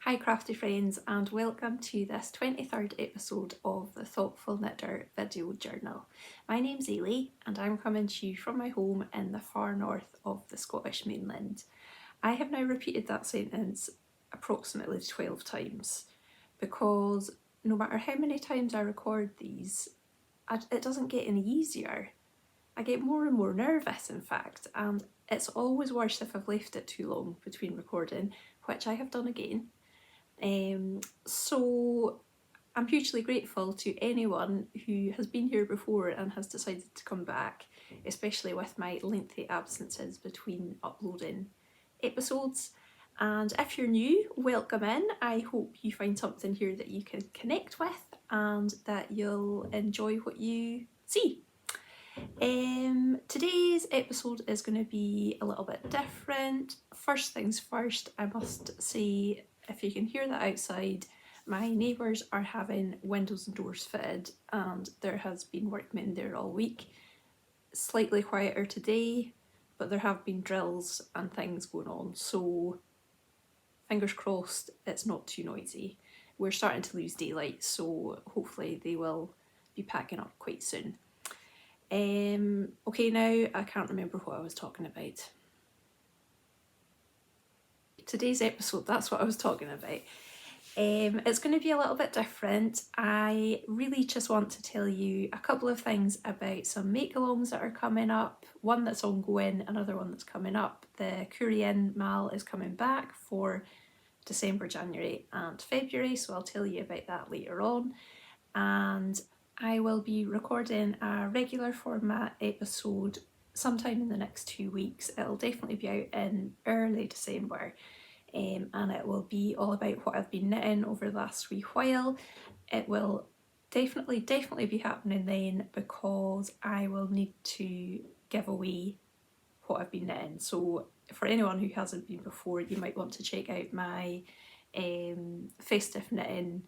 Hi crafty friends, and welcome to this 23rd episode of the Thoughtful Knitter video journal. My name's Ailey and I'm coming to you from my home in the far north of the Scottish mainland. I have now repeated that sentence approximately 12 times because no matter how many times I record these, it doesn't get any easier. I get more and more nervous, in fact, and it's always worse if I've left it too long between recording, which I have done again. So I'm hugely grateful to anyone who has been here before and has decided to come back, especially with my lengthy absences between uploading episodes. And if you're new, welcome in. I hope you find something here that you can connect with and that you'll enjoy what you see. Today's episode is going to be a little bit different. First things first, I must say, if you can hear that outside, my neighbours are having windows and doors fitted and there has been workmen there all week. Slightly quieter today, but there have been drills and things going on, so fingers crossed it's not too noisy. We're starting to lose daylight, so hopefully they will be packing up quite soon. Okay, now I can't remember what I was talking about. Today's episode, that's what I was talking about. It's going to be a little bit different. I really just want to tell you a couple of things about some make-alongs that are coming up. One that's ongoing, another one that's coming up. The Korean Mal is coming back for December, January and February, so I'll tell you about that later on. And I will be recording a regular format episode sometime in the next 2 weeks. It'll definitely be out in early December, and it will be all about what I've been knitting over the last wee while. It will definitely be happening then because I will need to give away what I've been knitting. So for anyone who hasn't been before, you might want to check out my festive knitting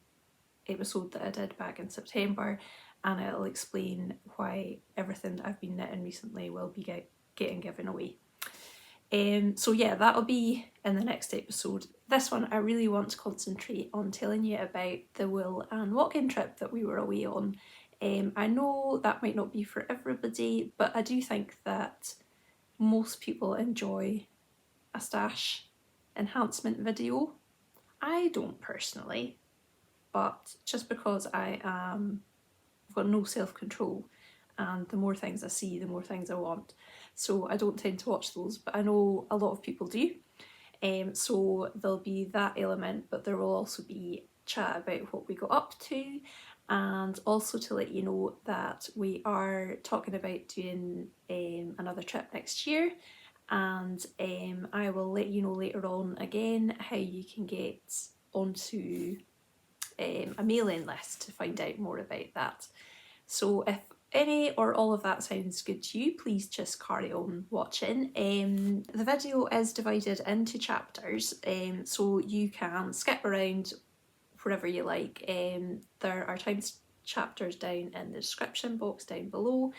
episode that I did back in September, and it'll explain why everything that I've been knitting recently will be getting given away. So yeah, that'll be in the next episode. This one I really want to concentrate on telling you about the wool and walking trip that we were away on. I know that might not be for everybody, but I do think that most people enjoy a stash enhancement video. I don't personally, but just because I've got no self-control and the more things I see, the more things I want. So I don't tend to watch those, but I know a lot of people do. So there'll be that element, but there will also be chat about what we got up to, and also to let you know that we are talking about doing another trip next year, and I will let you know later on again how you can get onto a mailing list to find out more about that. So if any or all of that sounds good to you, please just carry on watching. The video is divided into chapters, so you can skip around wherever you like. There are time chapters down in the description box down below,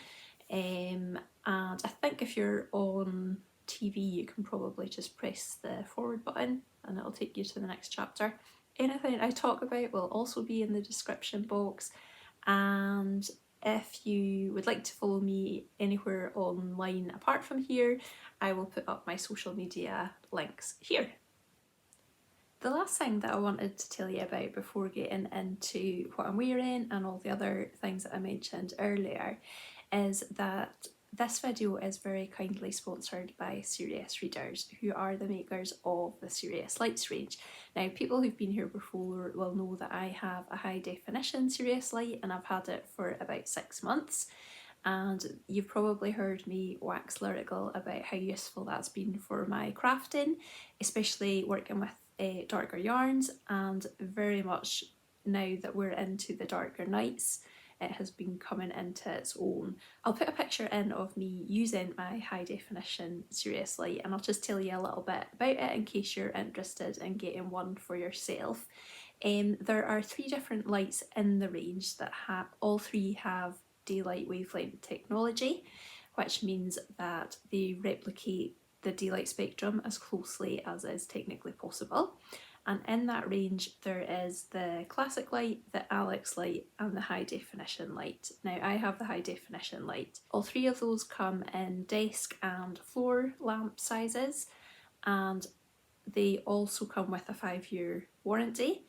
and I think if you're on TV you can probably just press the forward button and it'll take you to the next chapter. Anything I talk about will also be in the description box, and if you would like to follow me anywhere online apart from here, I will put up my social media links here. The last thing that I wanted to tell you about before getting into what I'm wearing and all the other things that I mentioned earlier is that this video is very kindly sponsored by Serious Readers, who are the makers of the Serious Lights range. Now, people who've been here before will know that I have a high definition Serious Light and I've had it for about 6 months. And you've probably heard me wax lyrical about how useful that's been for my crafting, especially working with darker yarns, and very much now that we're into the darker nights, it has been coming into its own. I'll put a picture in of me using my high definition Serious Light, and I'll just tell you a little bit about it in case you're interested in getting one for yourself. There are 3 different lights in the range that all 3 have daylight wavelength technology, which means that they replicate the daylight spectrum as closely as is technically possible. and in that range there is the classic light, the Alex light and the high definition light. Now I have the high definition light. All three of those come in desk and floor lamp sizes, and they also come with a 5-year warranty.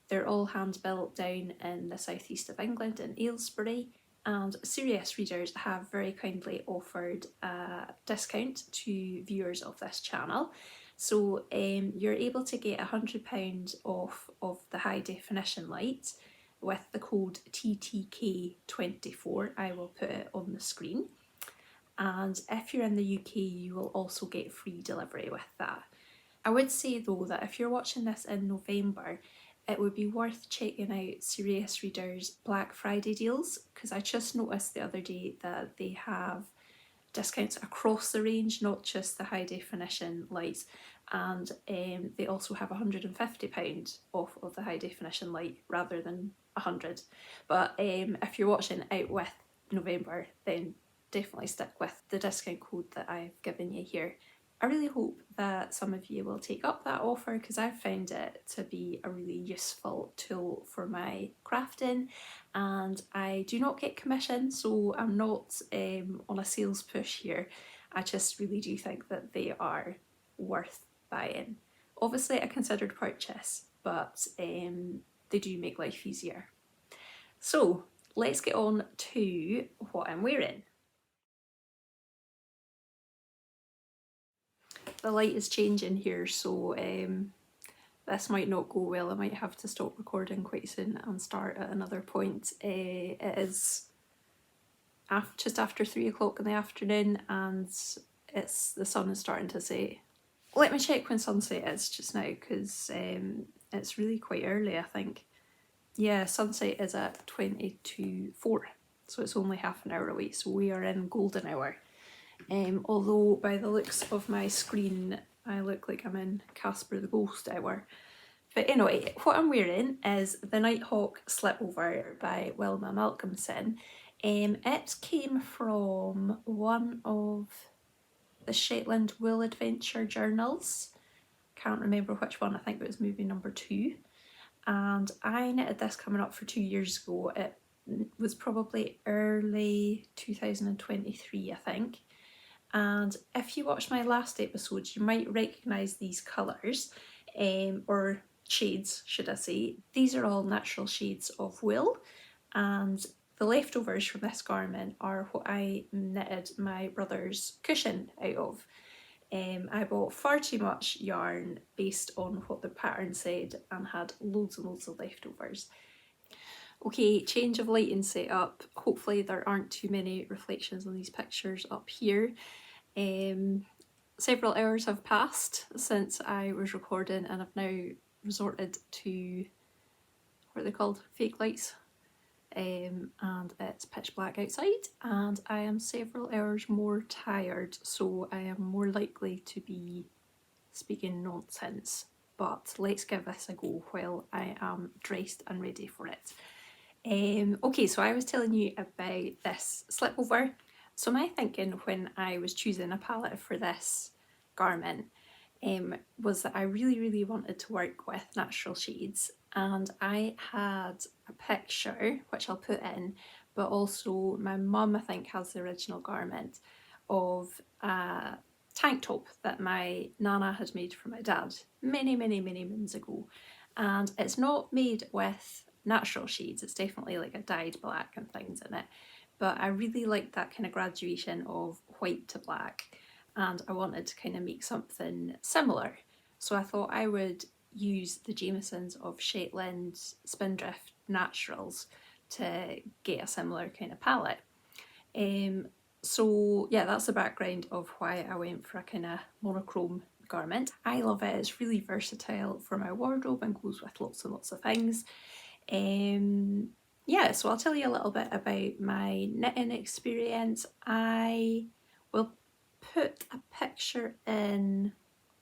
They're all hand built down in the southeast of England in Aylesbury, and Serious readers have very kindly offered a discount to viewers of this channel. So you're able to get £100 off of the high definition light with the code TTK24. I will put it on the screen. And if you're in the UK, you will also get free delivery with that. I would say though that if you're watching this in November, it would be worth checking out Serious Readers Black Friday deals, because I just noticed the other day that they have discounts across the range, not just the high definition lights, and they also have £150 off of the high definition light rather than 100. But if you're watching out with November, then definitely stick with the discount code that I've given you here. I really hope that some of you will take up that offer, because I've found it to be a really useful tool for my crafting, and I do not get commission, so I'm not on a sales push here. I just really do think that they are worth buying. Obviously a considered purchase, but they do make life easier. So let's get on to what I'm wearing. The light is changing here, so this might not go well. I might have to stop recording quite soon and start at another point. It is just after 3 o'clock in the afternoon, and the sun is starting to set. Let me check when sunset is just now, because it's really quite early, I think. Yeah, sunset is at 4:22, so it's only half an hour away, so we are in golden hour. Although by the looks of my screen I look like I'm in Casper the Ghost hour. But anyway, what I'm wearing is the Nighthawk Slipover by Wilma Malcolmson. It came from one of the Shetland Wool Adventure journals. Can't remember which one, I think it was movie number 2. And I knitted this coming up for 2 years ago. It was probably early 2023, I think. And if you watched my last episode, you might recognise these colours, or shades should I say. These are all natural shades of wool, and the leftovers from this garment are what I knitted my brother's cushion out of. I bought far too much yarn based on what the pattern said and had loads and loads of leftovers. Okay, change of lighting setup. Hopefully there aren't too many reflections on these pictures up here. Several hours have passed since I was recording, and I've now resorted to, what are they called? Fake lights. And it's pitch black outside, and I am several hours more tired, so I am more likely to be speaking nonsense. But let's give this a go while I am dressed and ready for it. Okay, so I was telling you about this slipover. So my thinking when I was choosing a palette for this garment was that I really wanted to work with natural shades, and I had a picture, which I'll put in, but also my mum I think has the original garment, of a tank top that my nana had made for my dad many moons ago, and it's not made with natural shades, it's definitely like a dyed black and things in it, but I really liked that kind of graduation of white to black, and I wanted to kind of make something similar. So I thought I would use the Jamiesons of Shetland Spindrift Naturals to get a similar kind of palette. So yeah, that's the background of why I went for a kind of monochrome garment. I love it, it's really versatile for my wardrobe and goes with lots and lots of things. Yeah, so I'll tell you a little bit about my knitting experience. I will put a picture in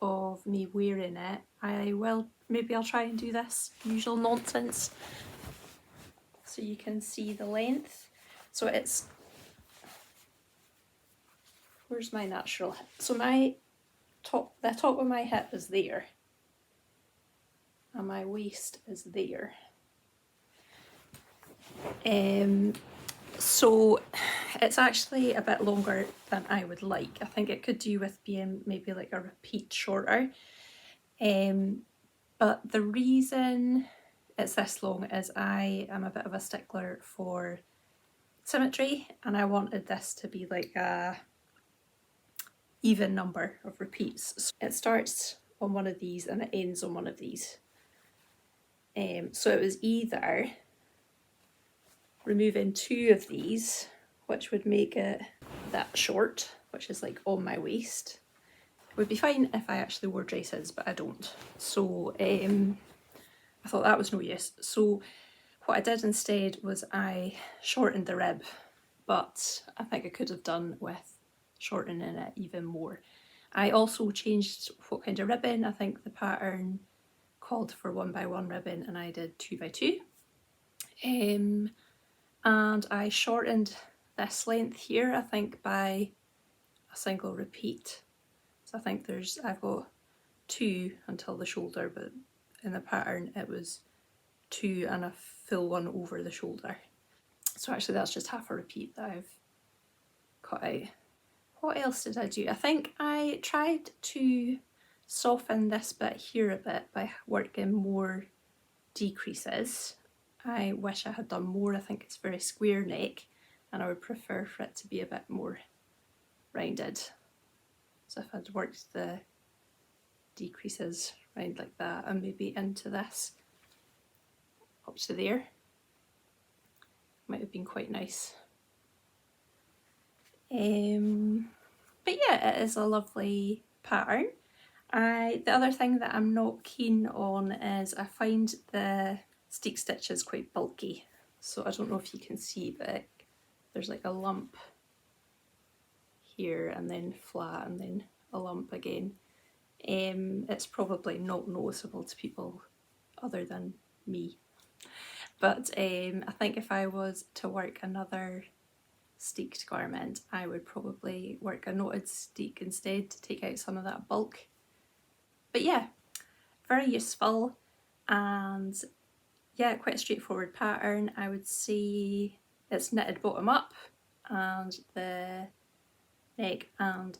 of me wearing it. Maybe I'll try and do this usual nonsense so you can see the length. So it's, where's my natural hip? So the top of my hip is there, and my waist is there. So it's actually a bit longer than I would like. I think it could do with being maybe like a repeat shorter. But the reason it's this long is I am a bit of a stickler for symmetry, and I wanted this to be like a even number of repeats. So it starts on one of these and it ends on one of these. So it was either removing 2 of these, which would make it that short, which is like on my waist. It would be fine if I actually wore dresses, but I don't. So I thought that was no use. So what I did instead was I shortened the rib, but I think I could have done with shortening it even more. I also changed what kind of ribbon. I think the pattern called for 1x1 ribbon and I did 2x2. And I shortened this length here, I think, by a single repeat. So I think I've got 2 until the shoulder, but in the pattern it was 2 and a full one over the shoulder. So actually that's just half a repeat that I've cut out. What else did I do? I think I tried to soften this bit here a bit by working more decreases. I wish I had done more. I think it's very square neck and I would prefer for it to be a bit more rounded. So if I'd worked the decreases round like that and maybe into this up to there, might have been quite nice. But yeah, it is a lovely pattern. The other thing that I'm not keen on is I find the steek stitches quite bulky. So I don't know if you can see, but there's like a lump here and then flat and then a lump again. It's probably not noticeable to people other than me. But I think if I was to work another steeked garment, I would probably work a knotted steek instead to take out some of that bulk. But yeah, very useful, and yeah, quite a straightforward pattern. I would say it's knitted bottom up and the neck and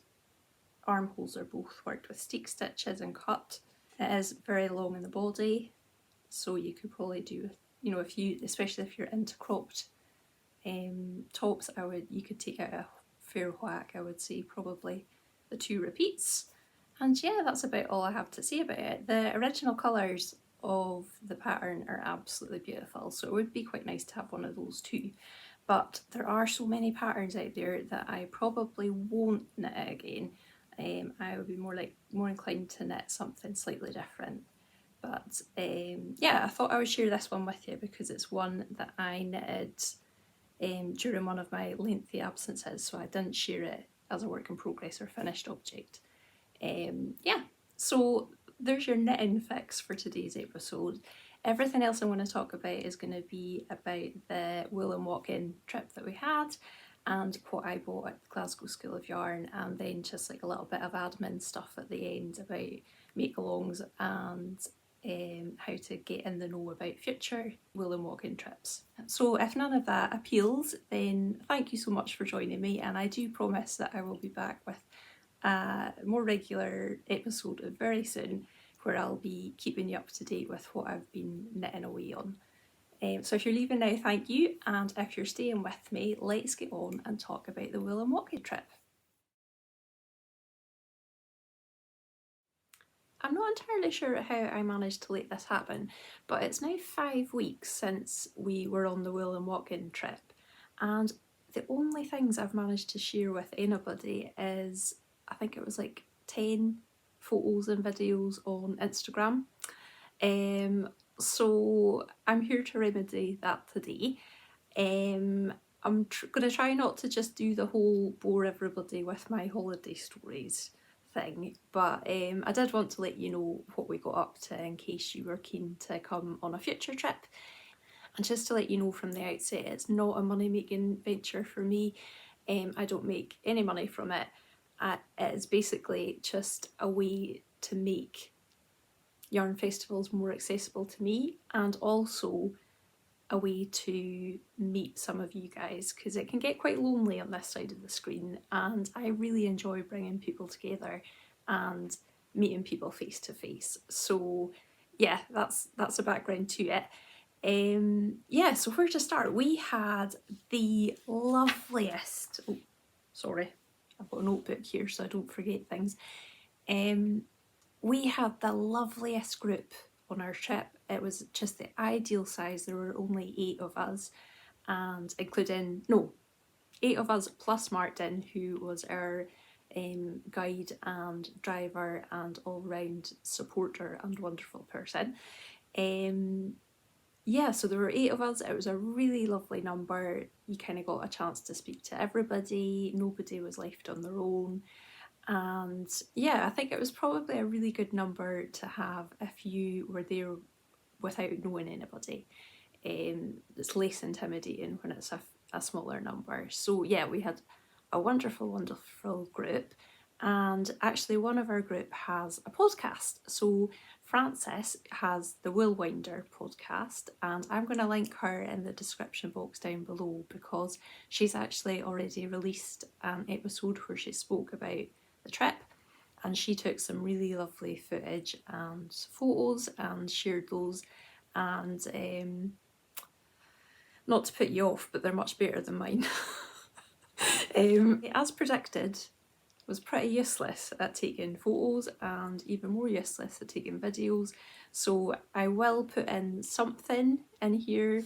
armholes are both worked with steek stitches and cut. It is very long in the body, so you could probably do, you know, especially if you're into cropped tops, you could take out a fair whack. I would say probably the 2 repeats. And yeah, that's about all I have to say about it. The original colours of the pattern are absolutely beautiful, so it would be quite nice to have one of those too. But there are so many patterns out there that I probably won't knit it again. I would be more inclined to knit something slightly different. But yeah, I thought I would share this one with you because it's one that I knitted during one of my lengthy absences, so I didn't share it as a work in progress or finished object. Yeah, so there's your knitting fix for today's episode. Everything else I want to talk about is going to be about the wool and walk-in trip that we had and what I bought at Glasgow School of Yarn, and then just like a little bit of admin stuff at the end about make-alongs and how to get in the know about future wool and walk-in trips. So if none of that appeals, then thank you so much for joining me, and I do promise that I will be back with a more regular episode very soon where I'll be keeping you up to date with what I've been knitting away on. So if you're leaving now, thank you, and if you're staying with me, let's get on and talk about the wool and walk-in trip. I'm not entirely sure how I managed to let this happen, but it's now 5 weeks since we were on the wool and walk-in trip, and the only things I've managed to share with anybody is, I think it was like 10 photos and videos on Instagram. So I'm here to remedy that today. I'm going to try not to just do the whole bore everybody with my holiday stories thing, but I did want to let you know what we got up to in case you were keen to come on a future trip. And just to let you know from the outset, it's not a money making venture for me. I don't make any money from it. It is basically just a way to make yarn festivals more accessible to me, and also a way to meet some of you guys, because it can get quite lonely on this side of the screen, and I really enjoy bringing people together and meeting people face to face. So yeah, that's a background to it. Yeah, so where to start? We had the loveliest, oh sorry, I've got a notebook here so I don't forget things. We had the loveliest group on our trip. It was just the ideal size. There were only 8 of us, and including, no, 8 of us plus Martin, who was our guide and driver and all-round supporter and wonderful person. Yeah, so there were 8 of us. It was a really lovely number. You kind of got a chance to speak to everybody. Nobody was left on their own. And yeah, I think it was probably a really good number to have if you were there without knowing anybody. It's less intimidating when it's a smaller number. So yeah, we had a wonderful, wonderful group. And actually one of our group has a podcast. So Frances has the Wool Winder podcast, and I'm going to link her in the description box down below, because she's actually already released an episode where she spoke about the trip, and she took some really lovely footage and photos and shared those. And not to put you off, but they're much better than mine. As predicted, was pretty useless at taking photos and even more useless at taking videos, so I will put in something in here,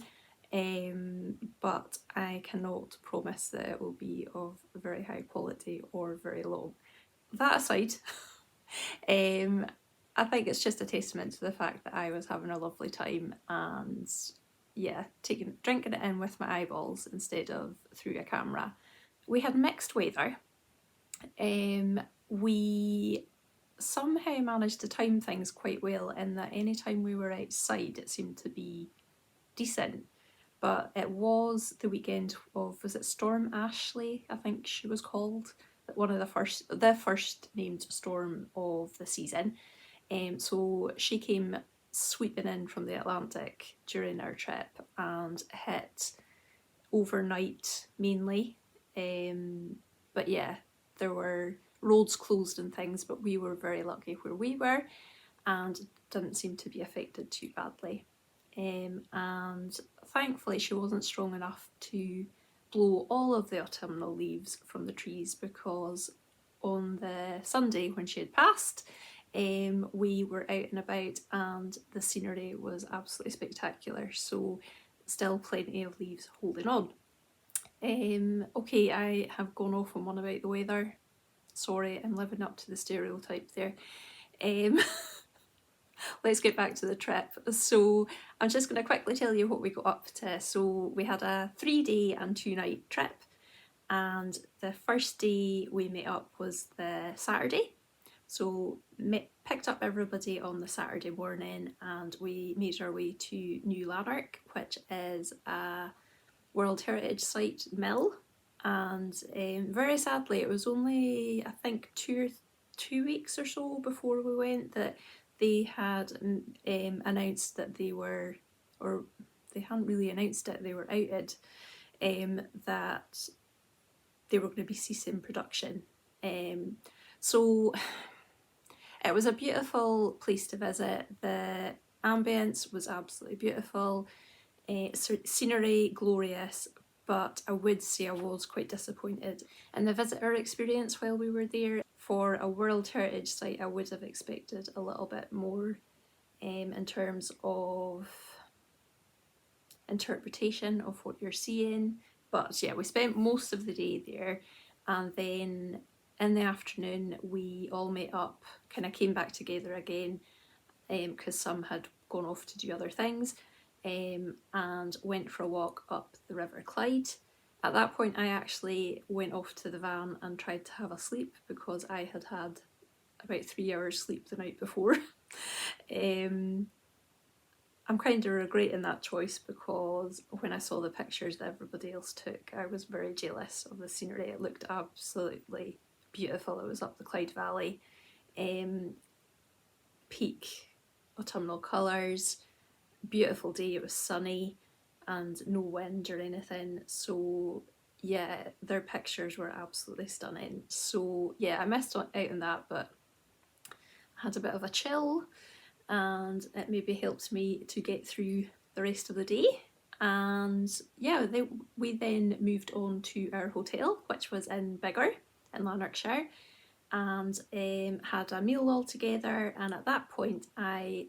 but I cannot promise that it will be of very high quality or very long. That aside, I think it's just a testament to the fact that I was having a lovely time, and yeah, drinking it in with my eyeballs instead of through a camera. We had mixed weather. We somehow managed to time things quite well, in that any time we were outside it seemed to be decent. But it was the weekend of, was it Storm Ashley, I think she was called, one of the first named storm of the season. So she came sweeping in from the Atlantic during our trip and hit overnight mainly. But yeah, there were roads closed and things, but we were very lucky where we were and didn't seem to be affected too badly. And thankfully she wasn't strong enough to blow all of the autumnal leaves from the trees, because on the Sunday when she had passed, we were out and about and the scenery was absolutely spectacular, so still plenty of leaves holding on. Okay, I have gone off on one about the weather. Sorry, I'm living up to the stereotype there. Let's get back to the trip. So I'm just going to quickly tell you what we got up to. So we had a 3-day and 2-night trip, and the first day we met up was the Saturday. So picked up everybody on the Saturday morning and we made our way to New Lanark, which is a World Heritage Site mill. And very sadly, it was only, I think, two weeks or so before we went that they had announced that they were, or they hadn't really announced it, they were outed, that they were going to be ceasing production. So it was a beautiful place to visit. The ambience was absolutely beautiful, scenery glorious, but I would say I was quite disappointed in the visitor experience while we were there. For a World Heritage Site, I would have expected a little bit more in terms of interpretation of what you're seeing. But yeah, we spent most of the day there, and then in the afternoon we all met up, kind of came back together again, because some had gone off to do other things, and went for a walk up the River Clyde. At that point I actually went off to the van and tried to have a sleep, because I had had about 3 hours sleep the night before. I'm kind of regretting that choice, because when I saw the pictures that everybody else took, I was very jealous of the scenery. It looked absolutely beautiful. It was up the Clyde Valley. Peak autumnal colours, beautiful day, it was sunny and no wind or anything, so yeah, their pictures were absolutely stunning. So yeah, I missed out on that, but I had a bit of a chill and it maybe helped me to get through the rest of the day. And yeah, we then moved on to our hotel, which was in Biggar in Lanarkshire, and had a meal all together. And at that point I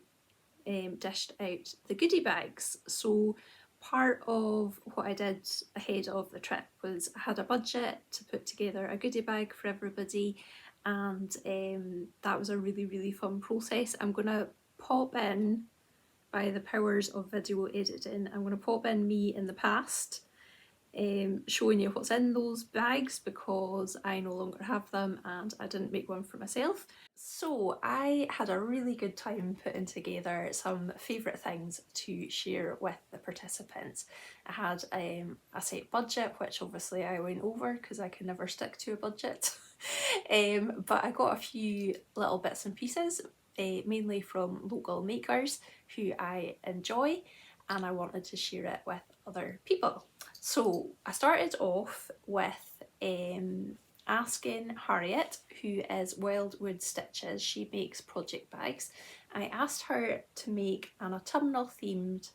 dished out the goodie bags. So part of what I did ahead of the trip was I had a budget to put together a goodie bag for everybody, and that was a really fun process. I'm gonna pop in, by the powers of video editing, I'm gonna pop in me in the past, showing you what's in those bags because I no longer have them and I didn't make one for myself. So I had a really good time putting together some favourite things to share with the participants. I had a set budget, which obviously I went over because I can never stick to a budget. But I got a few little bits and pieces, mainly from local makers who I enjoy, and I wanted to share it with other people. So I started off with asking Harriet, who is Wildwood Stitches, she makes project bags. I asked her to make an autumnal themed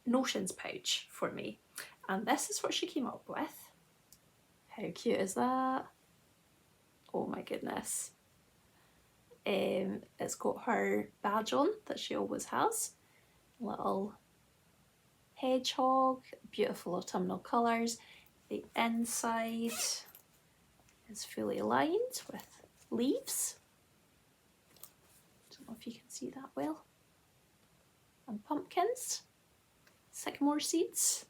notions pouch for me, and this is what she came up with. How cute is that? Oh my goodness. It's got her badge on that she always has, little hedgehog, beautiful autumnal colours. The inside is fully lined with leaves. Don't know if you can see that well. And pumpkins, sycamore seeds.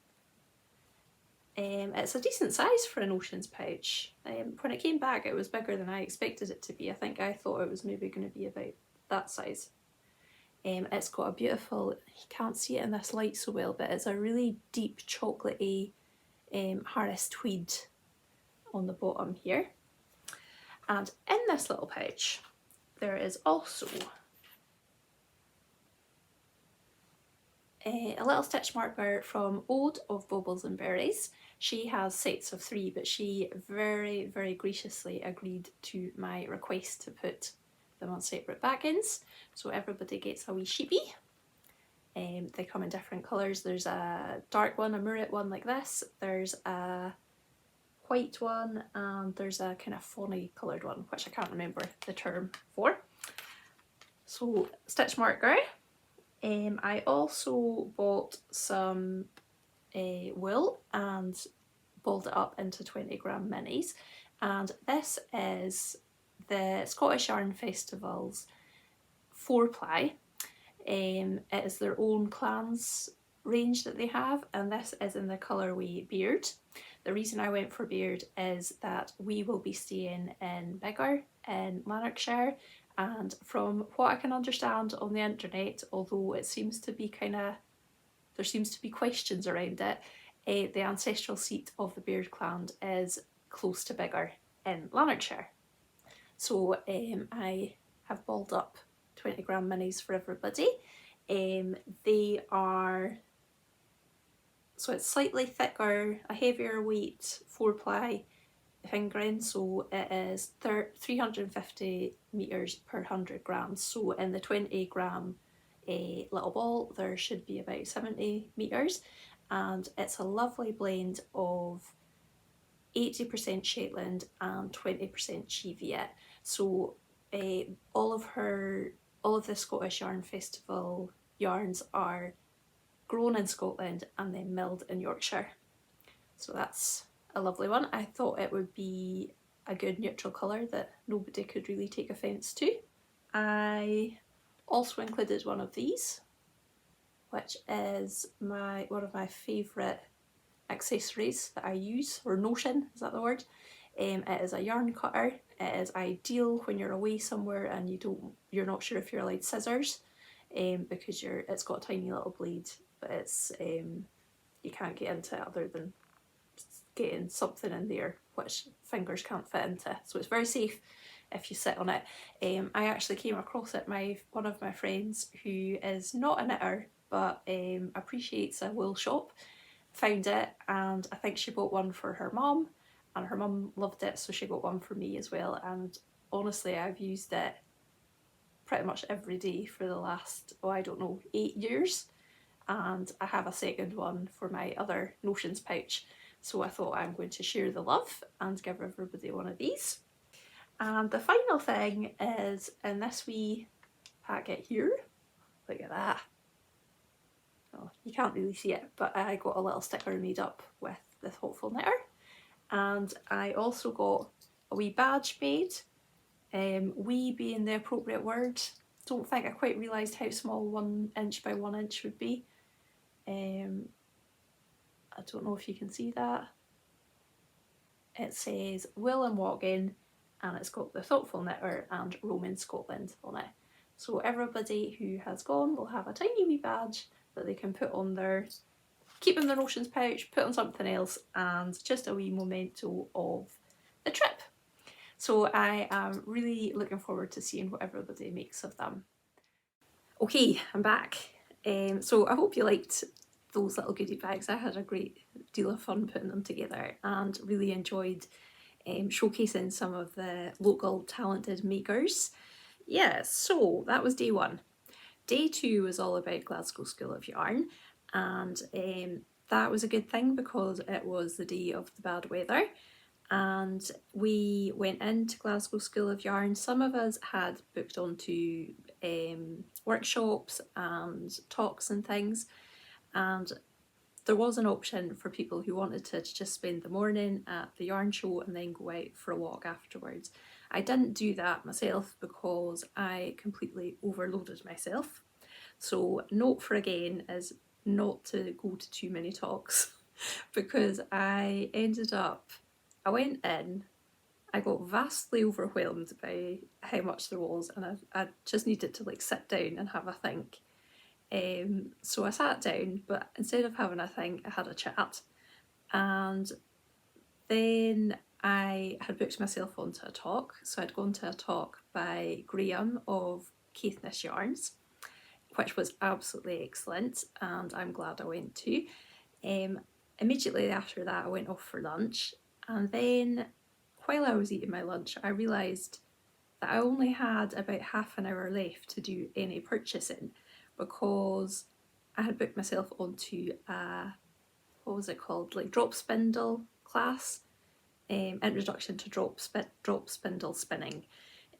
It's a decent size for an oceans pouch. When it came back it was bigger than I expected it to be. I think I thought it was maybe going to be about that size. It's got a beautiful, you can't see it in this light so well, but it's a really deep chocolatey Harris tweed on the bottom here. And in this little pouch there is also a little stitch marker from Ode of Baubles and Berries. She has sets of 3, but she very graciously agreed to my request to put them on separate backends, so everybody gets a wee sheepie. They come in different colours. There's a dark one, a murret one like this, there's a white one, and there's a kind of fawny coloured one, which I can't remember the term for. So stitch marker. I also bought some wool and balled it up into 20g minis, and this is the Scottish Yarn Festival's 4-ply. It is their own clans range that they have, and this is in the colourway Beard. The reason I went for Beard is that we will be staying in Biggar in Lanarkshire, and from what I can understand on the internet, although it seems to be there seems to be questions around it, the ancestral seat of the Beard clan is close to Biggar in Lanarkshire. So I have balled up 20g minis for everybody. They are, so it's slightly thicker, a heavier weight 4-ply fingering, so it is 350 meters per 100 grams. So in the 20g little ball there should be about 70 meters, and it's a lovely blend of 80% Shetland and 20% Cheviot. So all of the Scottish Yarn Festival yarns are grown in Scotland and then milled in Yorkshire. So that's a lovely one. I thought it would be a good neutral colour that nobody could really take offence to. I also included one of these, which is one of my favourite accessories that I use, or notion, is that the word? It is a yarn cutter. It is ideal when you're away somewhere and you're not sure if you're allowed scissors, because it's got a tiny little blade, but it's you can't get into it other than getting something in there which fingers can't fit into, so it's very safe if you sit on it. I actually came across it, one of my friends who is not a knitter but appreciates a wool shop, found it, and I think she bought one for her mum, and her mum loved it, so she got one for me as well. And honestly, I've used it pretty much every day for the last, oh, I don't know, 8 years, and I have a second one for my other notions pouch, so I thought I'm going to share the love and give everybody one of these. And the final thing is in this wee packet here. Look at that. Oh, you can't really see it, but I got a little sticker made up with the thoughtful knitter, and I also got a wee badge made. Wee being the appropriate word. Don't think I quite realised how small 1 inch by 1 inch would be. I don't know if you can see that. It says Will and Walking, and it's got the thoughtful knitter and Roman Scotland on it. So everybody who has gone will have a tiny wee badge that they can put on their, keep in their notions pouch, put on something else, and just a wee memento of the trip. So I am really looking forward to seeing what everybody makes of them. Okay, I'm back. So I hope you liked those little goodie bags. I had a great deal of fun putting them together and really enjoyed showcasing some of the local talented makers. Yeah, so that was day 1. Day 2 was all about Glasgow School of Yarn, and that was a good thing because it was the day of the bad weather, and we went into Glasgow School of Yarn. Some of us had booked onto workshops and talks and things, and there was an option for people who wanted to just spend the morning at the yarn show and then go out for a walk afterwards. I didn't do that myself because I completely overloaded myself. So note for again is not to go to too many talks because I went in, I got vastly overwhelmed by how much there was, and I just needed to like sit down and have a think. So I sat down, but instead of having a think, I had a chat, and then I had booked myself onto a talk. So I'd gone to a talk by Graham of Caithness Yarns, which was absolutely excellent, and I'm glad I went to. Immediately after that, I went off for lunch, and then while I was eating my lunch, I realised that I only had about half an hour left to do any purchasing because I had booked myself onto a, what was it called, like drop spindle class, introduction to drop spindle spinning,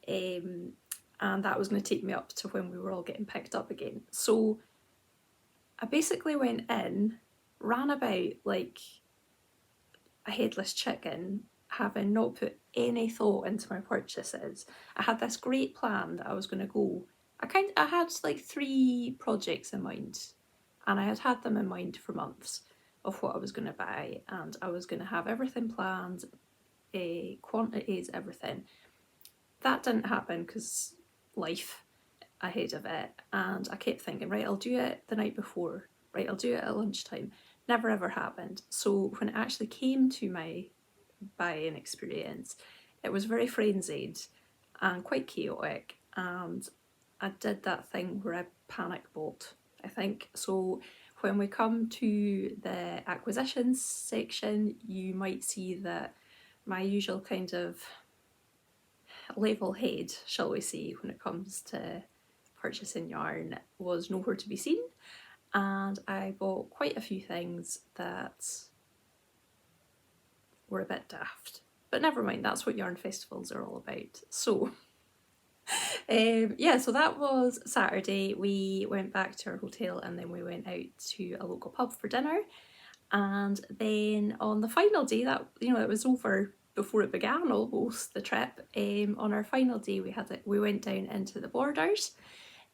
and that was going to take me up to when we were all getting picked up again. So I basically went in, ran about like a headless chicken, having not put any thought into my purchases. I had this great plan that I was going to go. I had like 3 projects in mind, and I had them in mind for months of what I was going to buy, and I was going to have everything planned, quantities, everything. That didn't happen because life ahead of it, and I kept thinking, right, I'll do it the night before, right, I'll do it at lunchtime. Never ever happened. So when it actually came to my buying experience, it was very frenzied and quite chaotic, and I did that thing where I panic bought, I think. So when we come to the acquisitions section, you might see that my usual kind of level head, shall we say, when it comes to purchasing yarn was nowhere to be seen, and I bought quite a few things that were a bit daft. But never mind, that's what yarn festivals are all about. So yeah, so that was Saturday. We went back to our hotel and then we went out to a local pub for dinner. And then on the final day, that, you know, it was over before it began almost, the trip. On our final day, we went down into the borders,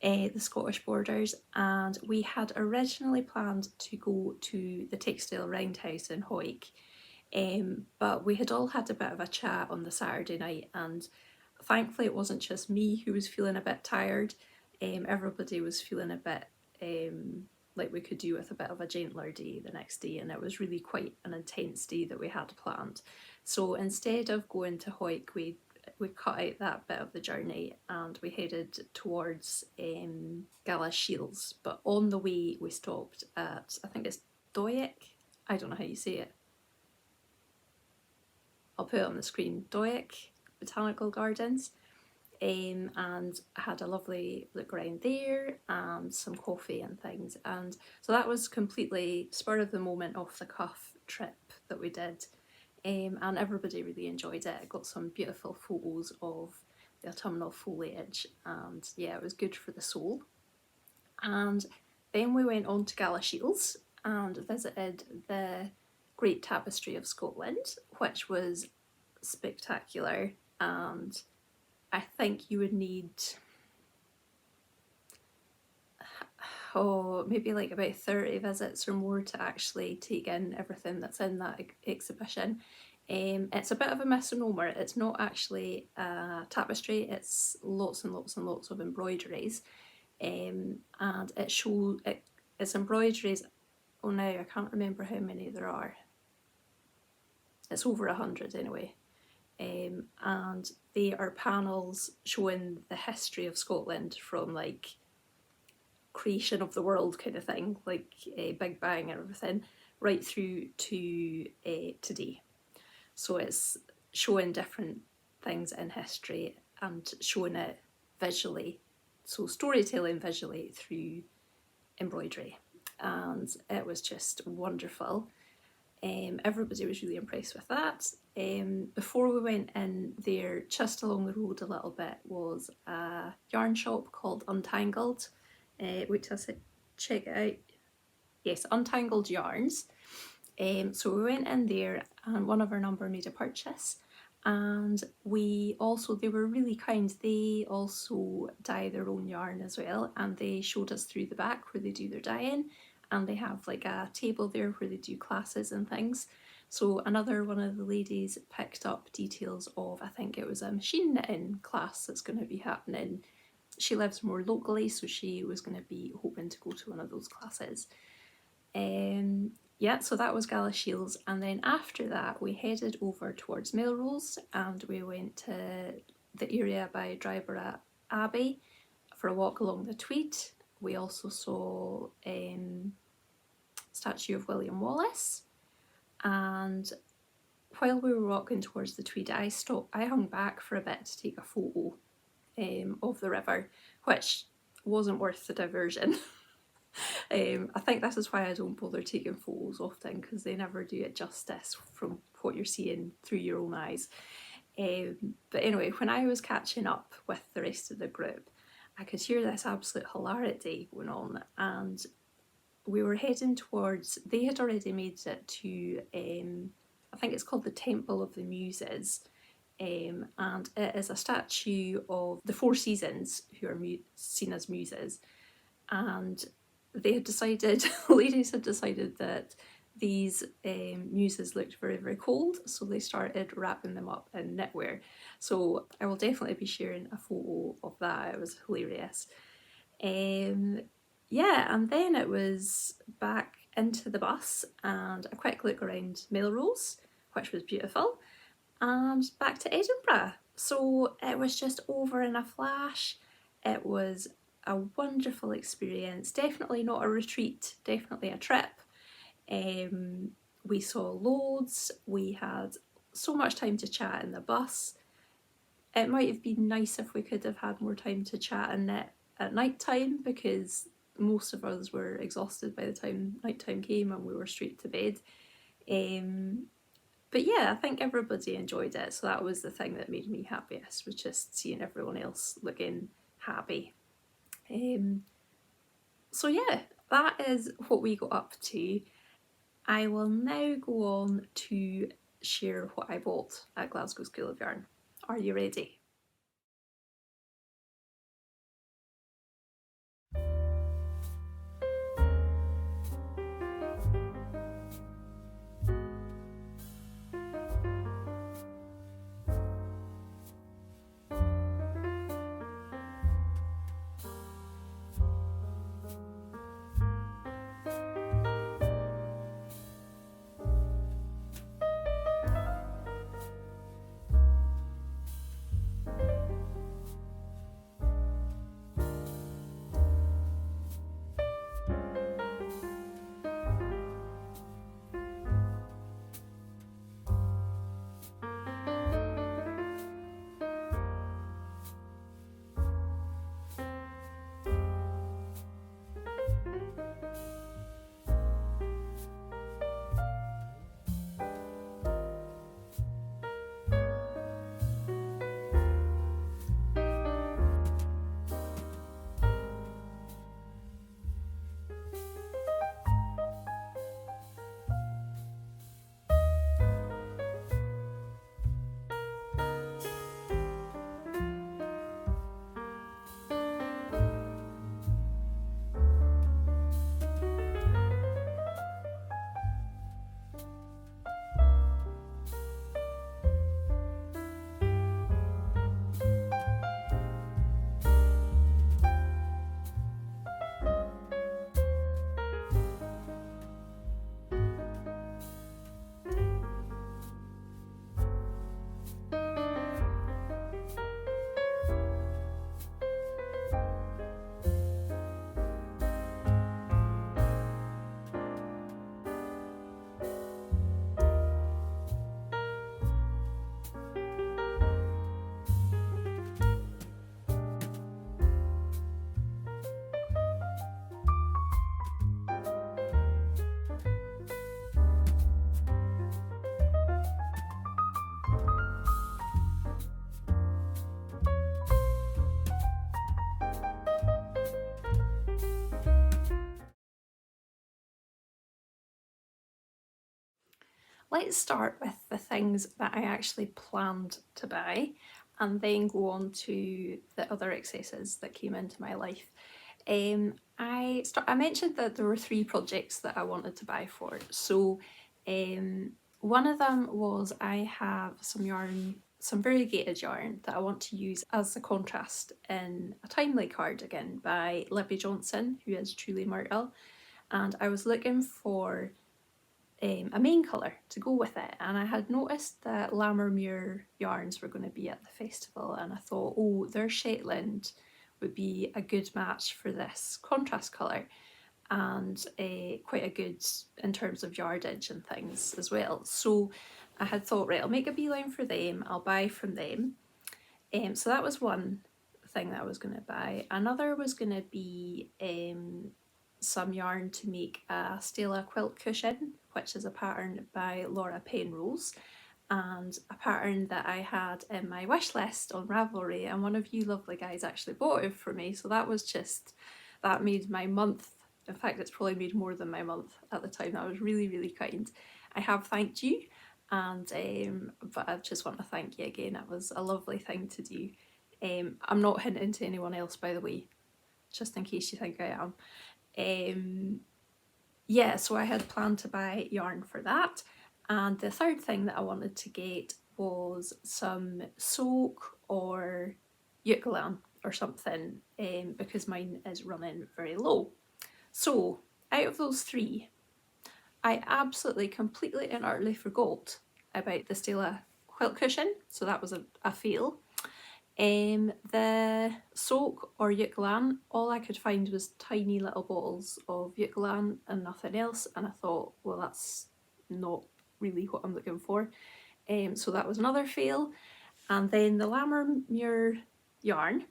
the Scottish borders, and we had originally planned to go to the Textile Roundhouse in Hawick, but we had all had a bit of a chat on the Saturday night, and thankfully it wasn't just me who was feeling a bit tired. Everybody was feeling a bit like we could do with a bit of a gentler day the next day, and it was really quite an intense day that we had planned. So instead of going to Hawick, we we cut out that bit of the journey and we headed towards Glasgow. But on the way we stopped at, I think it's Doick, I don't know how you say it, I'll put it on the screen, Doick Botanical Gardens, and I had a lovely look around there and some coffee and things, and so that was completely spur of the moment, off the cuff trip that we did, and everybody really enjoyed it. I got some beautiful photos of the autumnal foliage, and yeah, it was good for the soul. And then we went on to Galashiels and visited the Great Tapestry of Scotland, which was spectacular, and I think you would need maybe like about 30 visits or more to actually take in everything that's in that exhibition. It's a bit of a misnomer. It's not actually a tapestry, it's lots and lots and lots of embroideries, and it's embroideries. Oh, now I can't remember how many there are. It's over 100 anyway. And they are panels showing the history of Scotland from like creation of the world kind of thing, like Big Bang and everything, right through to today. So it's showing different things in history and showing it visually, so storytelling visually through embroidery, and it was just wonderful. Everybody was really impressed with that. Before we went in there, just along the road a little bit, was a yarn shop called Untangled. Wait till I check it out. Yes, Untangled Yarns. So we went in there and one of our number made a purchase, and they were really kind. They also dye their own yarn as well, and they showed us through the back where they do their dyeing, and they have like a table there where they do classes and things. So another one of the ladies picked up details of, I think it was a machine knitting class that's going to be happening. She lives more locally, so she was going to be hoping to go to one of those classes. Yeah, so that was Galashiels, and then after that we headed over towards Melrose and we went to the area by Dryburgh Abbey for a walk along the Tweed. We also saw statue of William Wallace, and while we were walking towards the Tweed I hung back for a bit to take a photo of the river, which wasn't worth the diversion. I think this is why I don't bother taking photos often, because they never do it justice from what you're seeing through your own eyes. But anyway, when I was catching up with the rest of the group, I could hear this absolute hilarity going on, and we were heading towards, they had already made it to, I think it's called the Temple of the Muses, and it is a statue of the four seasons who are seen as muses, and they had decided, ladies had decided that these muses looked very, very cold, so they started wrapping them up in knitwear. So I will definitely be sharing a photo of that. It was hilarious. Yeah, and then it was back into the bus and a quick look around Melrose, which was beautiful, and back to Edinburgh. So it was just over in a flash. It was a wonderful experience. Definitely not a retreat, definitely a trip. We saw loads, we had so much time to chat in the bus. It might have been nice if we could have had more time to chat and knit at night time, because most of us were exhausted by the time night time came and we were straight to bed. But yeah, I think everybody enjoyed it, so that was the thing that made me happiest, was just seeing everyone else looking happy. So yeah, that is what we got up to. I will now go on to share what I bought at Glasgow School of Yarn. Are you ready? let's start with the things that I actually planned to buy and then go on to the other excesses that came into my life. I mentioned that there were 3 projects that I wanted to buy for. So one of them was I have some yarn, some variegated yarn that I want to use as a contrast in a timely cardigan by Libby Johnson, who is truly Myrtle. And I was looking for a main colour to go with it, and I had noticed that Lammermuir yarns were going to be at the festival, and I thought, oh, their Shetland would be a good match for this contrast colour, and quite a good in terms of yardage and things as well. So I had thought, right, I'll make a beeline for them, I'll buy from them. So that was one thing that I was going to buy. Another was going to be some yarn to make a Stella quilt cushion, which is a pattern by Laura Penrose, and a pattern that I had in my wish list on Ravelry, and one of you lovely guys actually bought it for me, so that was just, that made my month. In fact, it's probably made more than my month at the time. That was really, really kind. I have thanked you, and but I just want to thank you again. It was a lovely thing to do. I'm not hinting to anyone else, by the way, just in case you think I am. Yeah, so I had planned to buy yarn for that, and the third thing that I wanted to get was some soak or eucalyptus or something, because mine is running very low. So out of those 3, I absolutely, completely and utterly forgot about the Stella quilt cushion, so that was a fail. The soak or eucalyptus, all I could find was tiny little bottles of eucalyptus and nothing else, and I thought, well, that's not really what I'm looking for. So that was another fail. And then the Lammermuir yarn,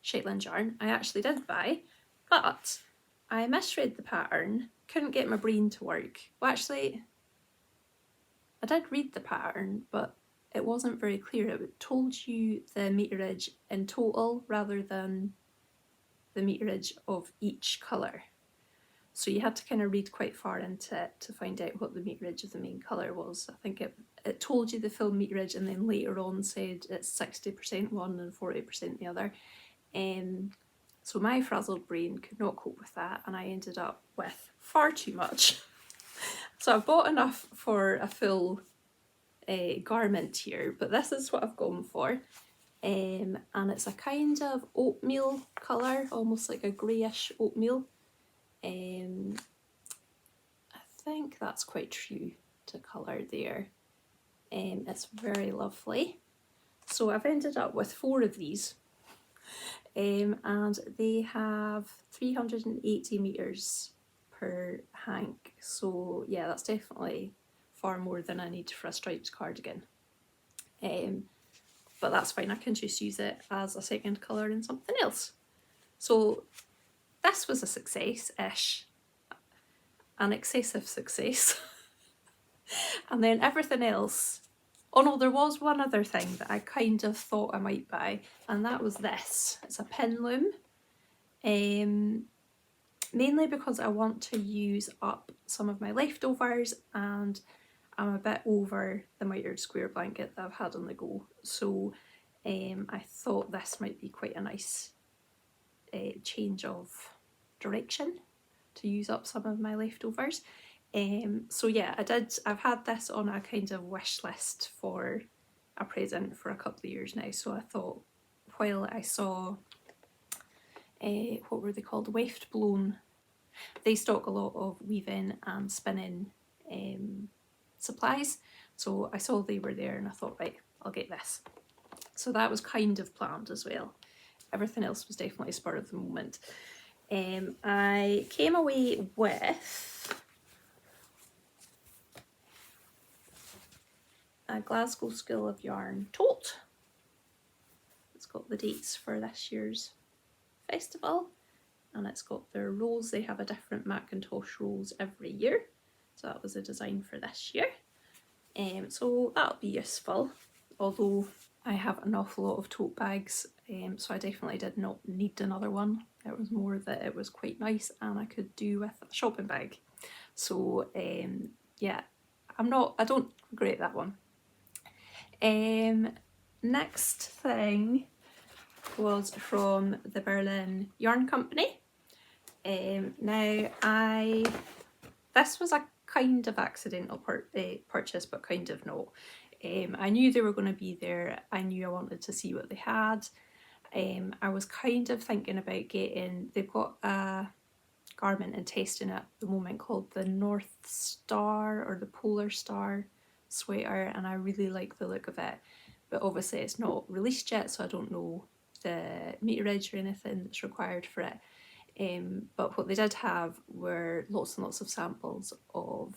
Shetland yarn, I actually did buy, but I misread the pattern, couldn't get my brain to work. Well, actually, I did read the pattern, but it wasn't very clear. It told you the meterage in total rather than the meterage of each colour. So you had to kind of read quite far into it to find out what the meterage of the main colour was. I think it told you the full meterage and then later on said it's 60% one and 40% the other. So my frazzled brain could not cope with that, and I ended up with far too much. So I've bought enough for a full garment here, but this is what I've gone for. And it's a kind of oatmeal colour, almost like a greyish oatmeal. I think that's quite true to colour there. It's very lovely. So I've ended up with 4 of these. And they have 380 metres per hank. So yeah, that's definitely far more than I need for a striped cardigan. But that's fine, I can just use it as a second colour in something else. So this was a success-ish, an excessive success. And then everything else, oh no, there was one other thing that I kind of thought I might buy, and that was this. It's a pin loom, mainly because I want to use up some of my leftovers, and I'm a bit over the mitered square blanket that I've had on the go. So I thought this might be quite a nice change of direction to use up some of my leftovers. So yeah, I've had this on a kind of wish list for a present for a couple of years now, so I thought, while I saw, what were they called, Weft Blown, they stock a lot of weaving and spinning supplies, so I saw they were there and I thought, right, I'll get this. So that was kind of planned as well. Everything else was definitely spur of the moment. I came away with a Glasgow School of Yarn tote. It's got the dates for this year's festival, and it's got their rolls. They have a different Macintosh rolls every year, so that was a design for this year. So that'll be useful, although I have an awful lot of tote bags, so I definitely did not need another one. It was more that it was quite nice and I could do with a shopping bag. So yeah, I don't regret that one. Next thing was from the Berlin Yarn Company. This was a kind of accidental purchase, but kind of not. I knew they were going to be there. I knew I wanted to see what they had. I was kind of thinking about they've got a garment and testing at the moment called the North Star or the Polar Star sweater, and I really like the look of it, but obviously it's not released yet, so I don't know the meterage or anything that's required for it. But what they did have were lots and lots of samples of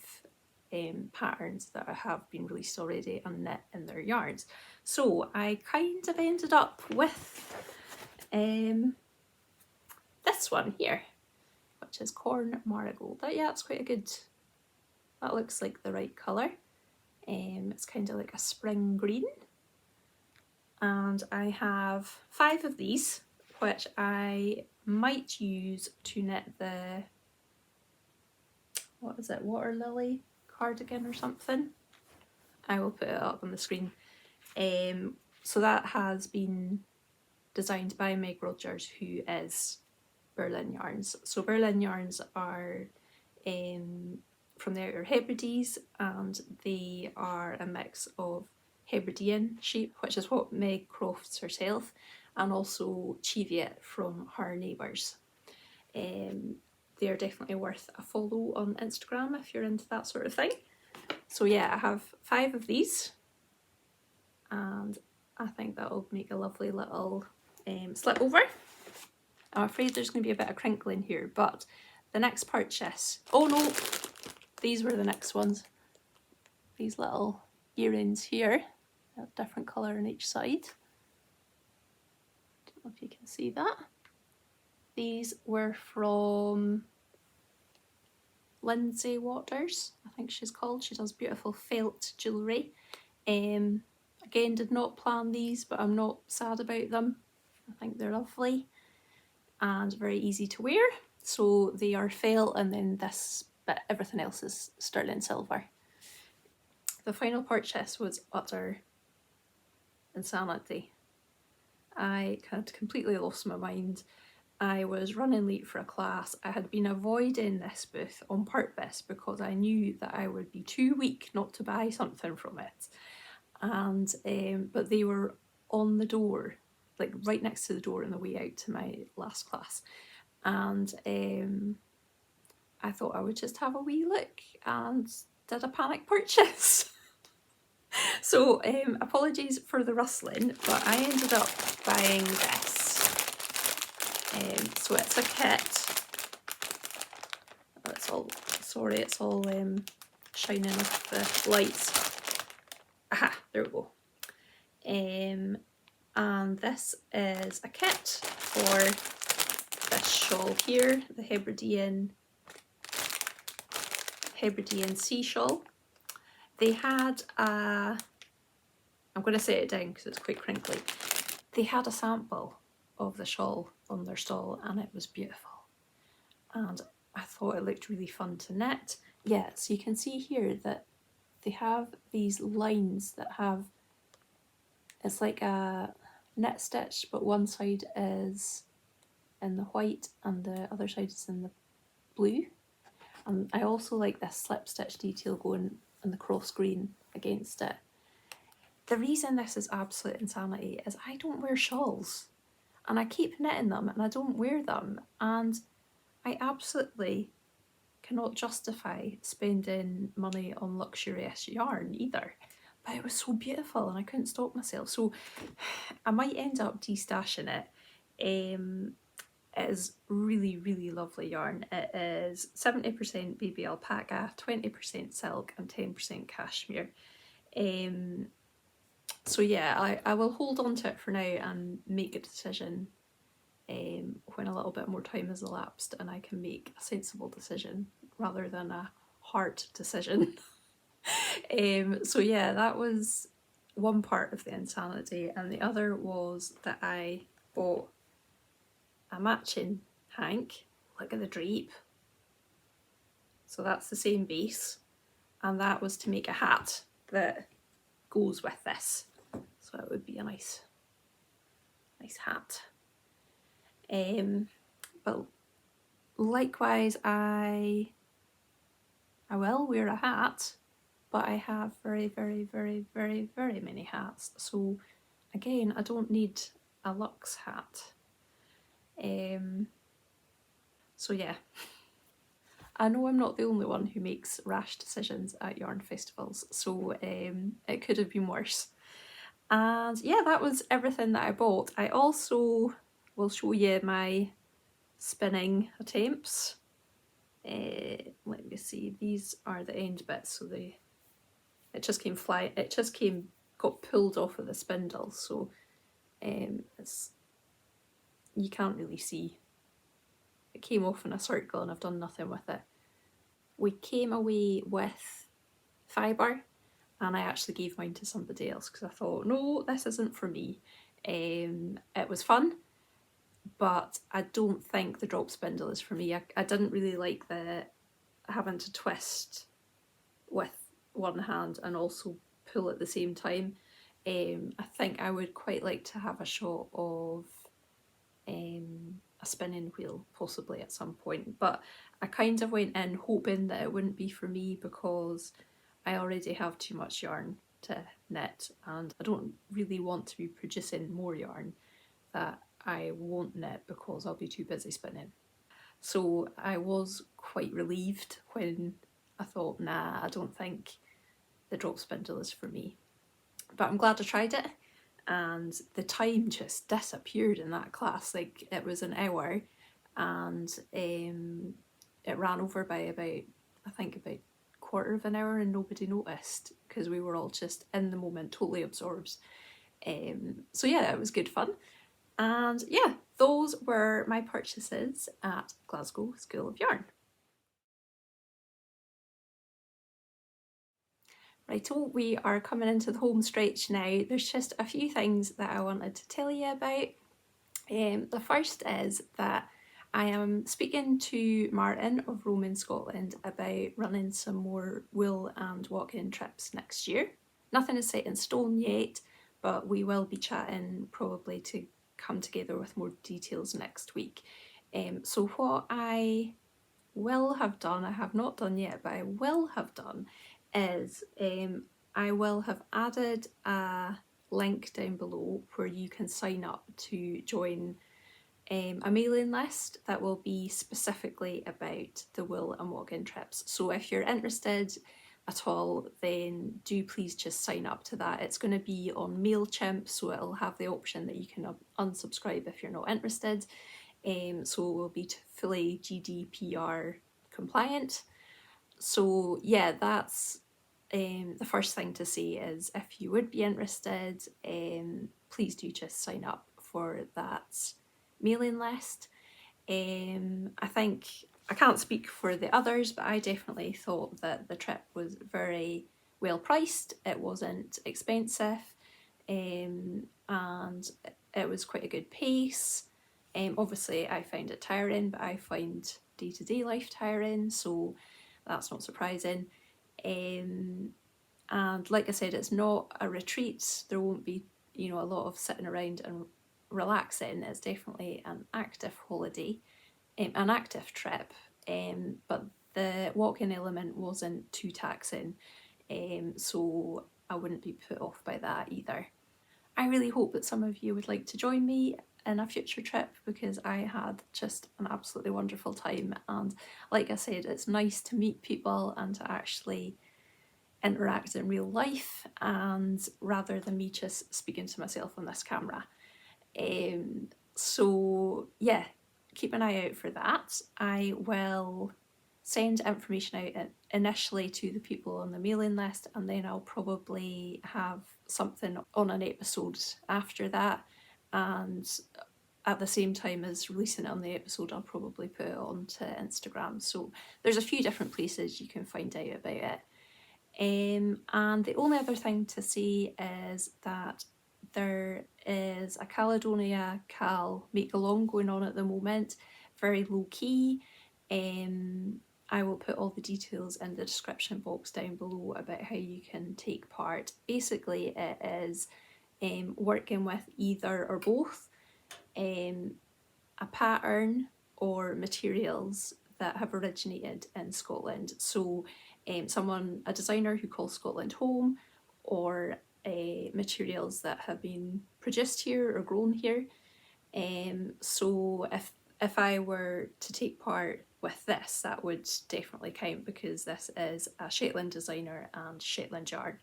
patterns that have been released already and knit in their yarns. So I kind of ended up with this one here, which is Corn Marigold. Yeah, it's quite a good, that looks like the right colour. It's kind of like a spring green. And I have 5 of these, which I might use to knit the, what is it, Water Lily cardigan or something. I will put it up on the screen. So that has been designed by Meg Rogers, who is Berlin Yarns. So Berlin Yarns are from the Outer Hebrides, and they are a mix of Hebridean sheep, which is what Meg crofts herself, and also Cheviot from her neighbours. They're definitely worth a follow on Instagram if you're into that sort of thing. So yeah, I have 5 of these, and I think that'll make a lovely little slip over. I'm afraid there's going to be a bit of crinkling here, but the next purchase, oh no, these were the next ones. These little earrings here, a different colour on each side. Don't know if you can see that. These were from Lindsay Waters, I think she's called. She does beautiful felt jewellery. Again, did not plan these, but I'm not sad about them. I think they're lovely and very easy to wear. So they are felt, and then this bit, everything else is sterling silver. The final purchase was utter insanity. I had completely lost my mind. I was running late for a class. I had been avoiding this booth on purpose because I knew that I would be too weak not to buy something from it. And but they were on the door, like right next to the door on the way out to my last class. And I thought I would just have a wee look and did a panic purchase. So apologies for the rustling, but I ended up buying this. So it's a kit. Oh, it's all, sorry, it's all shining off the lights. Aha, there we go. And this is a kit for this shawl here, the Hebridean sea shawl. They had a, I'm going to set it down because it's quite crinkly. They had a sample of the shawl on their stall, and it was beautiful. And I thought it looked really fun to knit. Yeah, so you can see here that they have these lines that have, it's like a knit stitch, but one side is in the white and the other side is in the blue. And I also like this slip stitch detail going in the cross green against it. The reason this is absolute insanity is I don't wear shawls, and I keep knitting them and I don't wear them, and I absolutely cannot justify spending money on luxurious yarn either. But it was so beautiful and I couldn't stop myself, so I might end up destashing it. It is really, really lovely yarn. It is 70% baby alpaca, 20% silk and 10% cashmere. So yeah, I will hold on to it for now and make a decision when a little bit more time has elapsed and I can make a sensible decision rather than a heart decision. So yeah, that was one part of the insanity, and the other was that I bought a matching hank. Look at the drape. So that's the same base, and that was to make a hat that goes with this. So it would be a nice hat. But likewise, I will wear a hat, but I have very, very, very, very, very many hats. So again, I don't need a luxe hat. So yeah, I know I'm not the only one who makes rash decisions at yarn festivals, so it could have been worse. And yeah, that was everything that I bought. I also will show you my spinning attempts. Let me see, these are the end bits, so it just got pulled off of the spindle, so you can't really see. It came off in a circle and I've done nothing with it. We came away with fibre, and I actually gave mine to somebody else because I thought, no, this isn't for me. It was fun, but I don't think the drop spindle is for me. I didn't really like the having to twist with one hand and also pull at the same time. I think I would quite like to have a shot of a spinning wheel possibly at some point, but I kind of went in hoping that it wouldn't be for me because I already have too much yarn to knit and I don't really want to be producing more yarn that I won't knit because I'll be too busy spinning. So I was quite relieved when I thought, nah, I don't think the drop spindle is for me. But I'm glad I tried it, and the time just disappeared in that class. Like, it was an hour and it ran over by about, I think, about quarter of an hour, and nobody noticed because we were all just in the moment, totally absorbed. So yeah, it was good fun. And yeah, those were my purchases at Glasgow School of Yarn. Righto, we are coming into the home stretch now. There's just a few things that I wanted to tell you about. The first is that I am speaking to Martin of Rome in Scotland about running some more wool and walk-in trips next year. Nothing is set in stone yet, but we will be chatting probably to come together with more details next week. So what I will have done, I have not done yet, but I will have done, is I will have added a link down below where you can sign up to join a mailing list that will be specifically about the wool and walk-in trips. So if you're interested at all, then do please just sign up to that. It's going to be on MailChimp, so it'll have the option that you can unsubscribe if you're not interested. So it will be fully GDPR compliant. So yeah, that's the first thing to say is if you would be interested, please do just sign up for that mailing list. I think, I can't speak for the others, but I definitely thought that the trip was very well priced. It wasn't expensive, and it was quite a good pace. Obviously I found it tiring, but I find day-to-day life tiring, so that's not surprising. And like I said, it's not a retreat. There won't be, a lot of sitting around and relaxing. It's definitely an active holiday, an active trip, but the walking element wasn't too taxing, so I wouldn't be put off by that either. I really hope that some of you would like to join me in a future trip because I had just an absolutely wonderful time, and like I said, it's nice to meet people and to actually interact in real life, and rather than me just speaking to myself on this camera. So yeah, keep an eye out for that. I will send information out initially to the people on the mailing list, and then I'll probably have something on an episode after that, and at the same time as releasing it on the episode, I'll probably put it onto Instagram. So there's a few different places you can find out about it. And the only other thing to say is that there is a Caledonia KAL make along going on at the moment, very low key. I will put all the details in the description box down below about how you can take part. Basically, it is working with either or both a pattern or materials that have originated in Scotland. So a designer who calls Scotland home, or materials that have been produced here or grown here. So if I were to take part with this, that would definitely count, because this is a Shetland designer and Shetland yarn.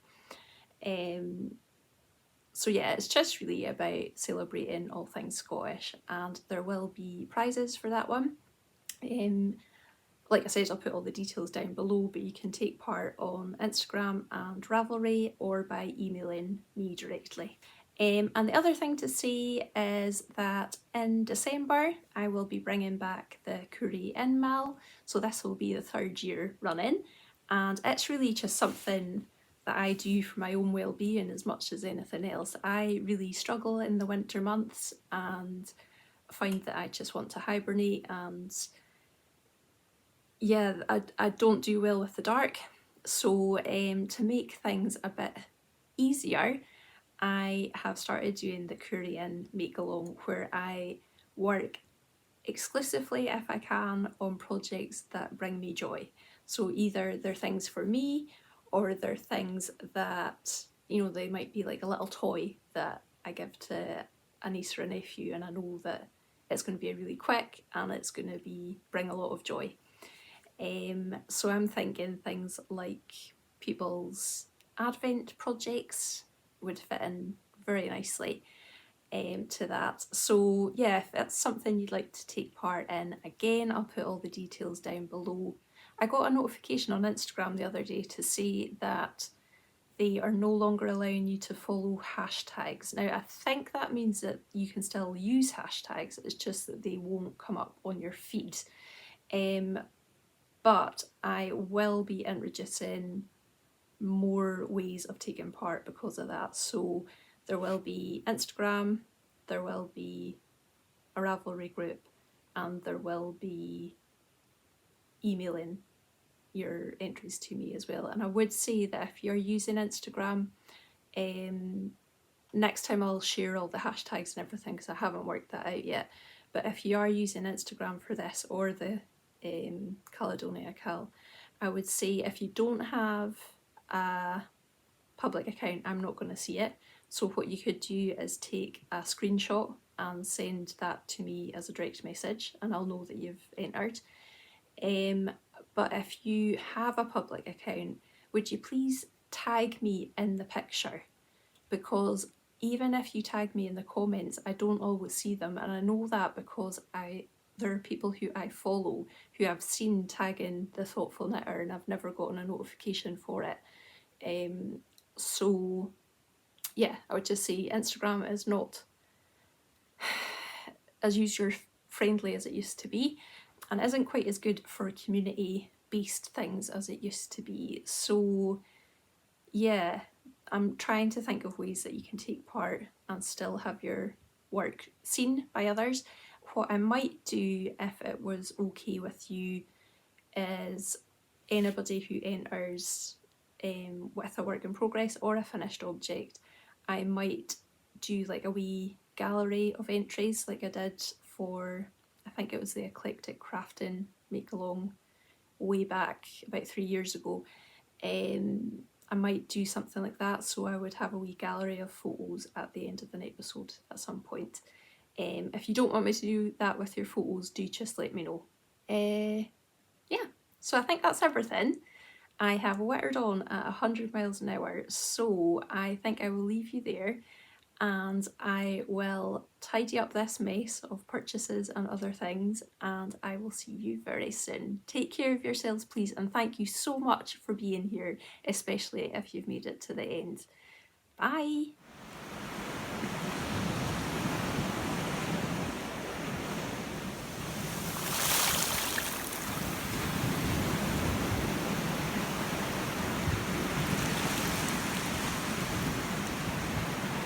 So yeah, it's just really about celebrating all things Scottish, and there will be prizes for that one. Like I said, I'll put all the details down below, but you can take part on Instagram and Ravelry, or by emailing me directly. And the other thing to say is that in December I will be bringing back the Curry in Mal, so this will be the 3rd year running, and it's really just something that I do for my own well-being as much as anything else. I really struggle in the winter months and find that I just want to hibernate, and yeah, I don't do well with the dark. So to make things a bit easier, I have started doing the Curry in make along, where I work exclusively, if I can, on projects that bring me joy. So either they're things for me, or they're things that, you know, they might be like a little toy that I give to a niece or a nephew, and I know that it's going to be really quick and it's going to bring a lot of joy. So I'm thinking things like people's advent projects would fit in very nicely to that. So yeah, if it's something you'd like to take part in, again, I'll put all the details down below. I got a notification on Instagram the other day to say that they are no longer allowing you to follow hashtags. Now, I think that means that you can still use hashtags, it's just that they won't come up on your feed. But I will be introducing more ways of taking part because of that. So there will be Instagram, there will be a Ravelry group, and there will be emailing your entries to me as well. And I would say that if you're using Instagram, next time I'll share all the hashtags and everything, because I haven't worked that out yet. But if you are using Instagram for this, or the Caledonia KAL, I would say if you don't have a public account, I'm not going to see it. So what you could do is take a screenshot and send that to me as a direct message, and I'll know that you've entered. But if you have a public account, would you please tag me in the picture? Because even if you tag me in the comments, I don't always see them, and I know that because there are people who I follow who I've seen tagging the Thoughtful Knitter, and I've never gotten a notification for it. So yeah, I would just say Instagram is not as user friendly as it used to be, and isn't quite as good for community based things as it used to be. So yeah, I'm trying to think of ways that you can take part and still have your work seen by others. What I might do, if it was okay with you, is anybody who enters with a work in progress or a finished object, I might do like a wee gallery of entries like I did for, I think it was the Eclectic Crafting make along way back about 3 years ago. I might do something like that, so I would have a wee gallery of photos at the end of an episode at some point. If you don't want me to do that with your photos, do just let me know. Yeah, so I think that's everything. I have whittered on at 100 miles an hour, so I think I will leave you there, and I will tidy up this mess of purchases and other things, and I will see you very soon. Take care of yourselves, please, and thank you so much for being here, especially if you've made it to the end. Bye!